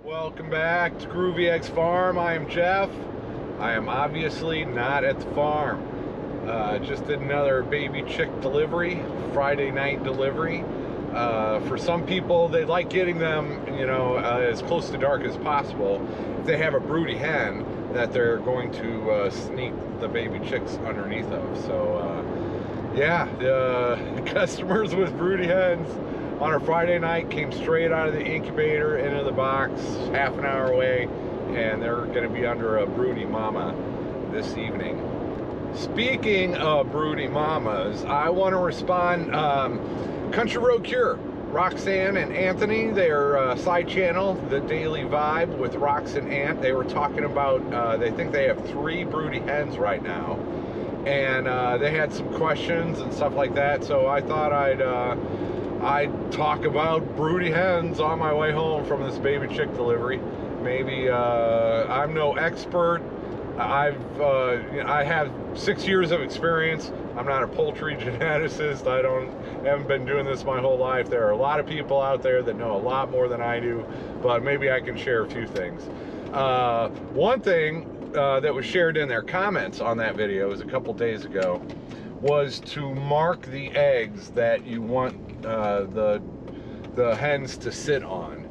Welcome back to Groovy Egg's farm. I am Jeff. I am obviously not at the farm. Just did another baby chick delivery, Friday night delivery. For some people, they like getting them, as close to dark as possible. If they have a broody hen that they're going to sneak the baby chicks underneath of. So, the customers with broody hens on a Friday night came straight out of the incubator into the box, half an hour away, and they're going to be under a broody mama this evening. Speaking of broody mamas, I want to respond. Country Road Cure, Roxanne and Anthony, their side channel, The Daily Vibe with Rox and Ant, they were talking about, they think they have 3 broody hens right now, and they had some questions and stuff like that, so I thought I'd talk about broody hens on my way home from this baby chick delivery. Maybe I'm no expert. I have 6 years of experience. I'm not a poultry geneticist. I haven't been doing this my whole life. There are a lot of people out there that know a lot more than I do, but maybe I can share a few things. One thing that was shared in their comments on that video was a couple days ago was to mark the eggs that you want the hens to sit on.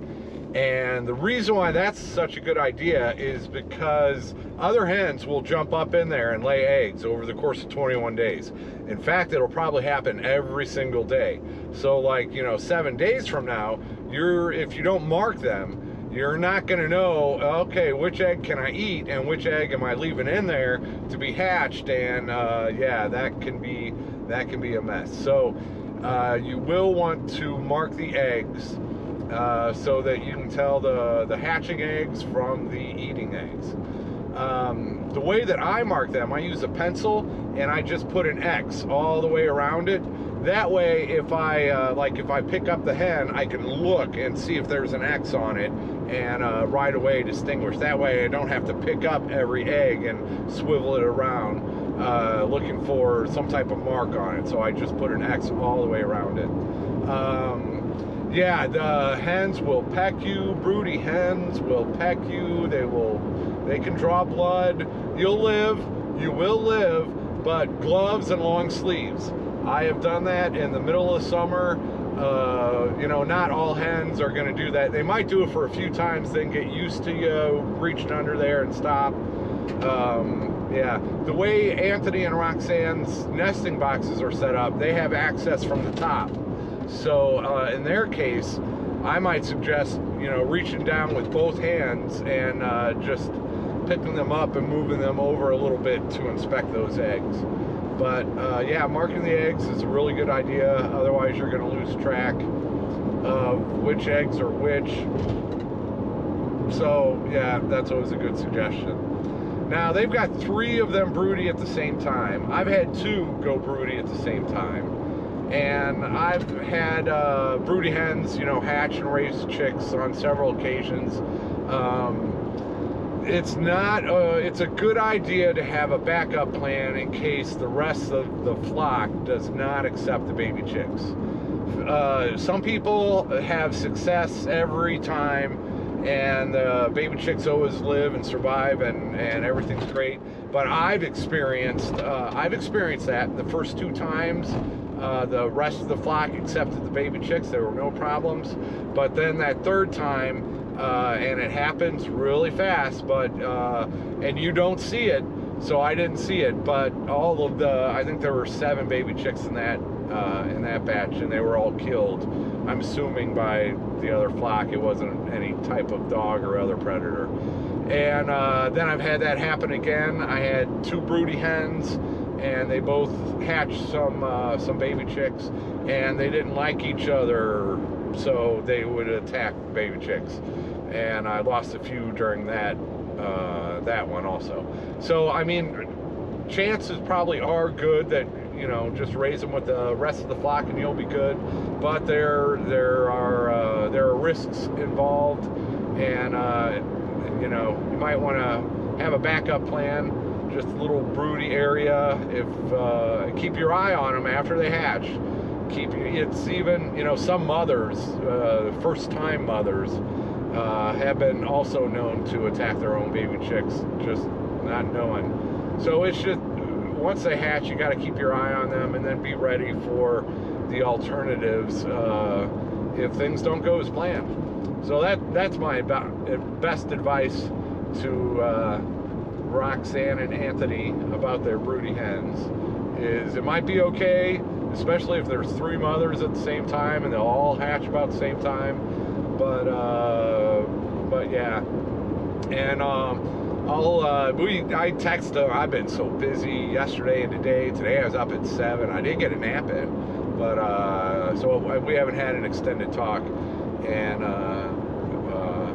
And the reason why that's such a good idea is because other hens will jump up in there and lay eggs over the course of 21 days. In fact, it'll probably happen every single day. So like, 7 days from now, if you don't mark them, you're not going to know, okay, which egg can I eat and which egg am I leaving in there to be hatched, and that can be a mess. So you will want to mark the eggs so that you can tell the hatching eggs from the eating eggs. The way that I mark them, I use a pencil and I just put an X all the way around it. That way, if I pick up the hen, I can look and see if there's an X on it and right away distinguish. That way I don't have to pick up every egg and swivel it around looking for some type of mark on it. So I just put an X all the way around it. The hens will peck you. Broody hens will peck you. They can draw blood. You will live, but gloves and long sleeves. I have done that in the middle of summer. Not all hens are going to do that. They might do it for a few times, then get used to you reaching under there and stop. The way Anthony and Roxanne's nesting boxes are set up, they have access from the top. So in their case, I might suggest, reaching down with both hands and just picking them up and moving them over a little bit to inspect those eggs. But marking the eggs is a really good idea. Otherwise, you're going to lose track of which eggs are which. So that's always a good suggestion. Now, they've got 3 of them broody at the same time. I've had 2 go broody at the same time. And I've had broody hens, hatch and raise chicks on several occasions. It's a good idea to have a backup plan in case the rest of the flock does not accept the baby chicks. Some people have success every time, and the baby chicks always live and survive, and everything's great. But I've experienced that the first 2 times. The rest of the flock accepted the baby chicks. There were no problems. But then that 3rd time, and it happens really fast, but and you don't see it, so I didn't see it, but I think there were 7 baby chicks in that batch, and they were all killed. I'm assuming by the other flock it wasn't any type of dog or other predator. And then I've had that happen again. I had 2 broody hens, and they both hatched some baby chicks, and they didn't like each other, so they would attack baby chicks. And I lost a few during that one also. So I mean, chances probably are good that just raise them with the rest of the flock and you'll be good. But there are risks involved, and you might want to have a backup plan. Just a little broody area. Keep your eye on them after they hatch. It's even, some mothers, first-time mothers, have been also known to attack their own baby chicks, just not knowing. So it's just, once they hatch, you got to keep your eye on them and then be ready for the alternatives if things don't go as planned. So that's my best advice to Roxanne and Anthony about their broody hens, is it might be okay, especially if there's 3 mothers at the same time and they'll all hatch about the same time, but yeah. And I text them. I've been so busy yesterday and today I was up at 7. I did get a nap in, but so we haven't had an extended talk, and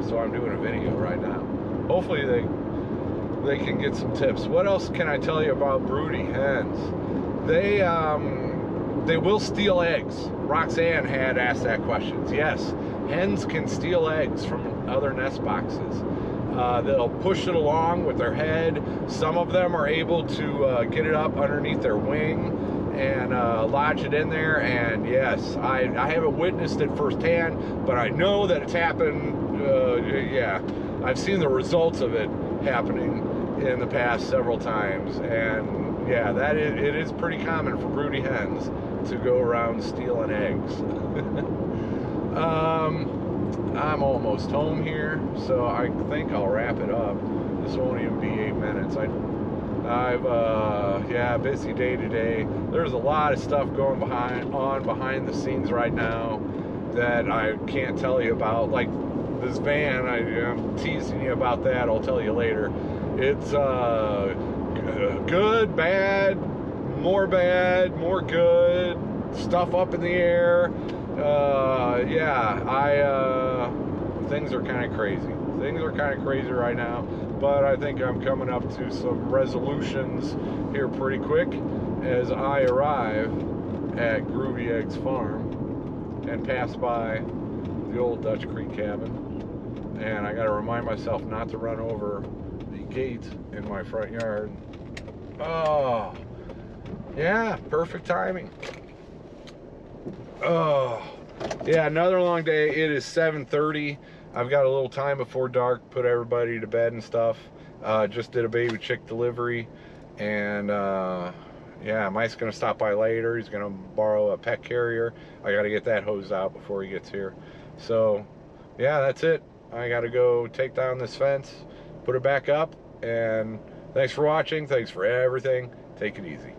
so I'm doing a video right now. Hopefully they can get some tips. What else can I tell you about broody hens? They will steal eggs. Roxanne had asked that question. Yes, hens can steal eggs from other nest boxes. They'll push it along with their head. Some of them are able to get it up underneath their wing and lodge it in there. And yes, I haven't witnessed it firsthand, but I know that it's happened. Yeah, I've seen the results of it happening in the past several times, and yeah, it is pretty common for broody hens to go around stealing eggs. I'm almost home here, so I think I'll wrap it up. This won't even be 8 minutes. Yeah, busy day today. There's a lot of stuff going behind the scenes right now that I can't tell you about. Like this van, I'm teasing you about that. I'll tell you later. It's good, bad, more good, stuff up in the air. Yeah, things are kind of crazy. Things are kind of crazy right now, but I think I'm coming up to some resolutions here pretty quick as I arrive at Groovy Egg's farm and pass by the old Dutch Creek cabin. And I got to remind myself not to run over the gate in my front yard. Oh, yeah, perfect timing. Oh, yeah, another long day. It is 7:30. I've got a little time before dark, put everybody to bed and stuff. Just did a baby chick delivery, and yeah, Mike's gonna stop by later. He's gonna borrow a pet carrier. I gotta get that hosed out before he gets here. So yeah, that's it. I gotta go take down this fence, put it back up, and thanks for watching. Thanks for everything. Take it easy.